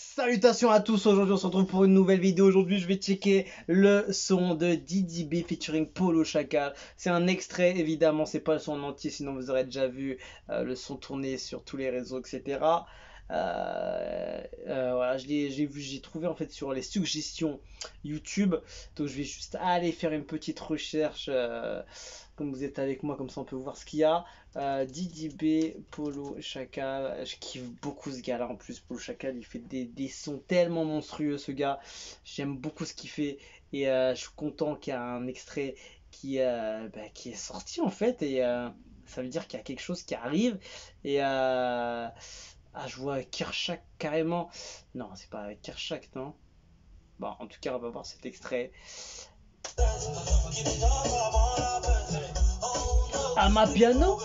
Salutations à tous, aujourd'hui on se retrouve pour une nouvelle vidéo. Aujourd'hui je vais checker le son de Didi B featuring Polo Chacal. C'est un extrait évidemment, c'est pas le son en entier, sinon vous aurez déjà vu le son tourner sur tous les réseaux, etc. Voilà, j'ai trouvé en fait sur les suggestions YouTube. Donc je vais juste aller faire une petite recherche, comme vous êtes avec moi, comme ça on peut voir ce qu'il y a. Didi B, Polo Chacal, je kiffe beaucoup ce gars là en plus. Polo Chacal, il fait des sons tellement monstrueux, ce gars. J'aime beaucoup ce qu'il fait et je suis content qu'il y a un extrait qui est sorti en fait, et ça veut dire qu'il y a quelque chose qui arrive. Et je vois Kershak carrément. Non, c'est pas Kershak, non. Bon, en tout cas, on va voir cet extrait. Amapiano.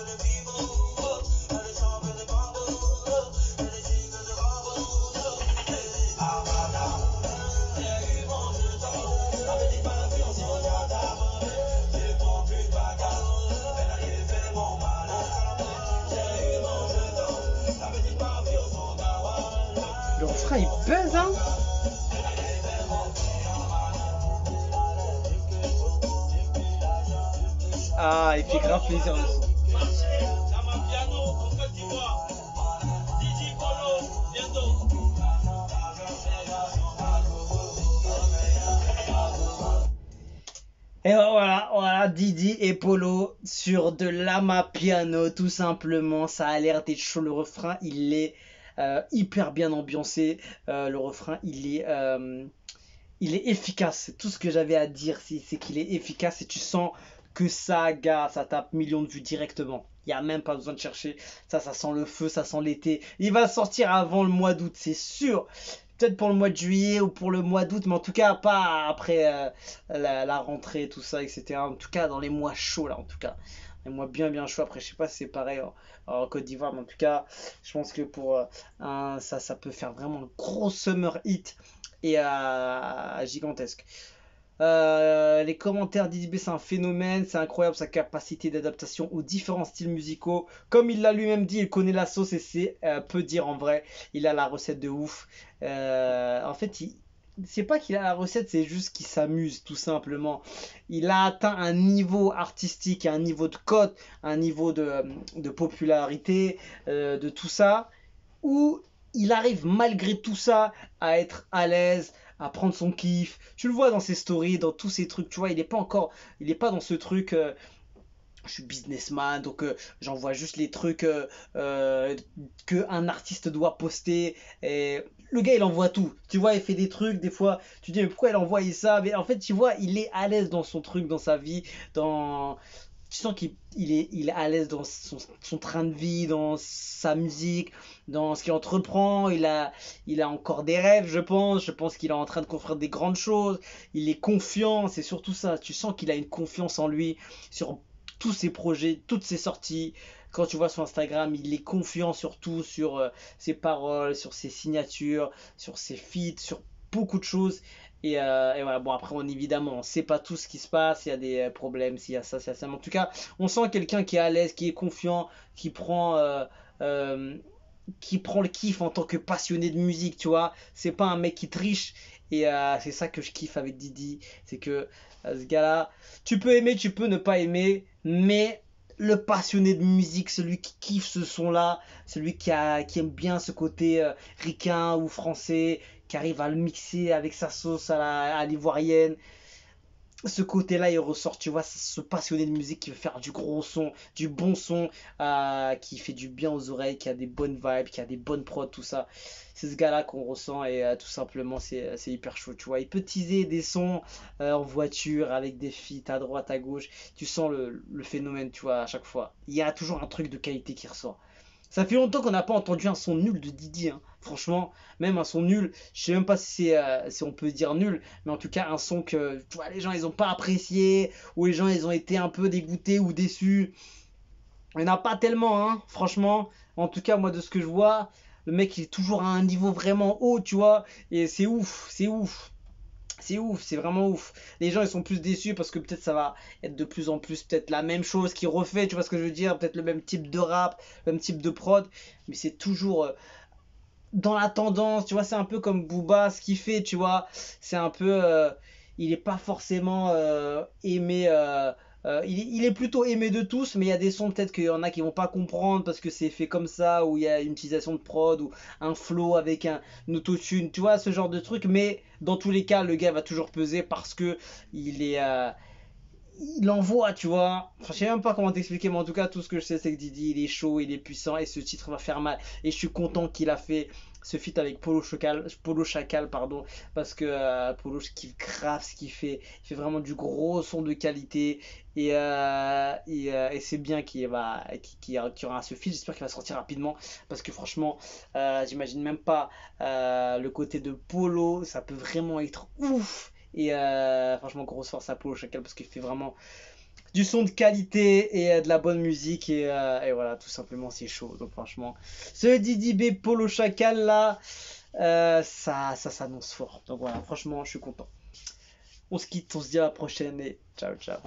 Le refrain il pèse, hein. Ah, il fait grave plaisir le son. Et voilà, Didi et Polo sur de l'Amapiano, tout simplement. Ça a l'air d'être chaud. Le refrain, il est hyper bien ambiancé. Le refrain, il est efficace. C'est tout ce que j'avais à dire, c'est qu'il est efficace et tu sens que ça, gars, ça tape millions de vues directement. Il n'y a même pas besoin de chercher. Ça sent le feu, ça sent l'été. Il va sortir avant le mois d'août, c'est sûr. Peut-être pour le mois de juillet ou pour le mois d'août, mais en tout cas pas après la rentrée, tout ça, etc. En tout cas dans les mois chauds là, en tout cas. Les mois bien chauds. Après, je sais pas si c'est pareil en Côte d'Ivoire, mais en tout cas, je pense que pour ça peut faire vraiment un gros summer hit et gigantesque. Les commentaires d'IDB, c'est un phénomène, c'est incroyable sa capacité d'adaptation aux différents styles musicaux. Comme il l'a lui-même dit, il connaît la sauce et c'est peu dire en vrai. Il a la recette de ouf. En fait, c'est pas qu'il a la recette, c'est juste qu'il s'amuse tout simplement. Il a atteint un niveau artistique, un niveau de cote, un niveau de popularité, de tout ça, où il arrive malgré tout ça à être à l'aise, à prendre son kiff. Tu le vois dans ses stories, dans tous ses trucs, tu vois, il est pas dans ce truc. Je suis businessman, donc j'envoie juste les trucs que un artiste doit poster. Et le gars, il envoie tout. Tu vois, il fait des trucs, des fois, tu dis, mais pourquoi il envoie ça? Mais en fait, tu vois, il est à l'aise dans son truc, dans sa vie, dans. Tu sens qu'il est à l'aise dans son train de vie, dans sa musique, dans ce qu'il entreprend. Il a encore des rêves, je pense. Je pense qu'il est en train de construire des grandes choses. Il est confiant, c'est surtout ça. Tu sens qu'il a une confiance en lui sur tous ses projets, toutes ses sorties. Quand tu vois son Instagram, il est confiant sur tout, sur ses paroles, sur ses signatures, sur ses feats, sur beaucoup de choses. Et voilà, bon après évidemment, on sait pas tout ce qui se passe, il y a des problèmes, s'il y a ça, s'il y a ça. Mais en tout cas, on sent quelqu'un qui est à l'aise, qui est confiant, euh, qui prend le kiff en tant que passionné de musique, tu vois. C'est pas un mec qui triche. Et c'est ça que je kiffe avec Didi. C'est que ce gars-là, tu peux aimer, tu peux ne pas aimer, mais le passionné de musique, celui qui kiffe ce son-là, celui qui aime bien ce côté ricain ou français, qui arrive à le mixer avec sa sauce à l'ivoirienne, ce côté-là, il ressort, tu vois, c'est ce passionné de musique qui veut faire du gros son, du bon son, qui fait du bien aux oreilles, qui a des bonnes vibes, qui a des bonnes prods, tout ça. C'est ce gars-là qu'on ressent et tout simplement, c'est hyper chaud, tu vois. Il peut teaser des sons en voiture avec des feats à droite, à gauche. Tu sens le phénomène, tu vois, à chaque fois. Il y a toujours un truc de qualité qui ressort. Ça fait longtemps qu'on n'a pas entendu un son nul de Didi, hein. Franchement, même un son nul, je sais même pas si on peut dire nul, mais en tout cas un son que tu vois, les gens ils ont pas apprécié, ou les gens ils ont été un peu dégoûtés ou déçus. Il n'y en a pas tellement, hein, franchement. En tout cas, moi de ce que je vois, le mec il est toujours à un niveau vraiment haut, tu vois, et c'est ouf, c'est ouf. C'est ouf, c'est vraiment ouf. Les gens ils sont plus déçus parce que peut-être ça va être de plus en plus peut-être la même chose qui refait, tu vois ce que je veux dire, peut-être le même type de rap, le même type de prod, mais c'est toujours dans la tendance, tu vois, c'est un peu comme Booba, ce qu'il fait, tu vois, c'est un peu, il est pas forcément aimé, il est plutôt aimé de tous, mais il y a des sons peut-être qu'il y en a qui vont pas comprendre parce que c'est fait comme ça, ou il y a une utilisation de prod, ou un flow avec un autotune, tu vois, ce genre de truc, mais dans tous les cas, le gars va toujours peser parce que il est, il envoie, tu vois. Enfin, je sais même pas comment t'expliquer, mais en tout cas, tout ce que je sais, c'est que Didi, il est chaud, il est puissant, et ce titre va faire mal. Et je suis content qu'il a fait ce feat avec Polo Chacal, pardon, parce que Polo, je kiffe grave ce qu'il fait. Il fait vraiment du gros son de qualité, et c'est bien qu'il y aura ce feat. J'espère qu'il va sortir rapidement, parce que franchement, j'imagine même pas le côté de Polo, ça peut vraiment être ouf. Et franchement, grosse force à Polo Chacal parce qu'il fait vraiment du son de qualité et de la bonne musique. Et voilà, tout simplement, c'est chaud. Donc, franchement, ce Didi B Polo Chacal là, ça s'annonce fort. Donc, voilà, franchement, je suis content. On se quitte, on se dit à la prochaine et ciao, ciao.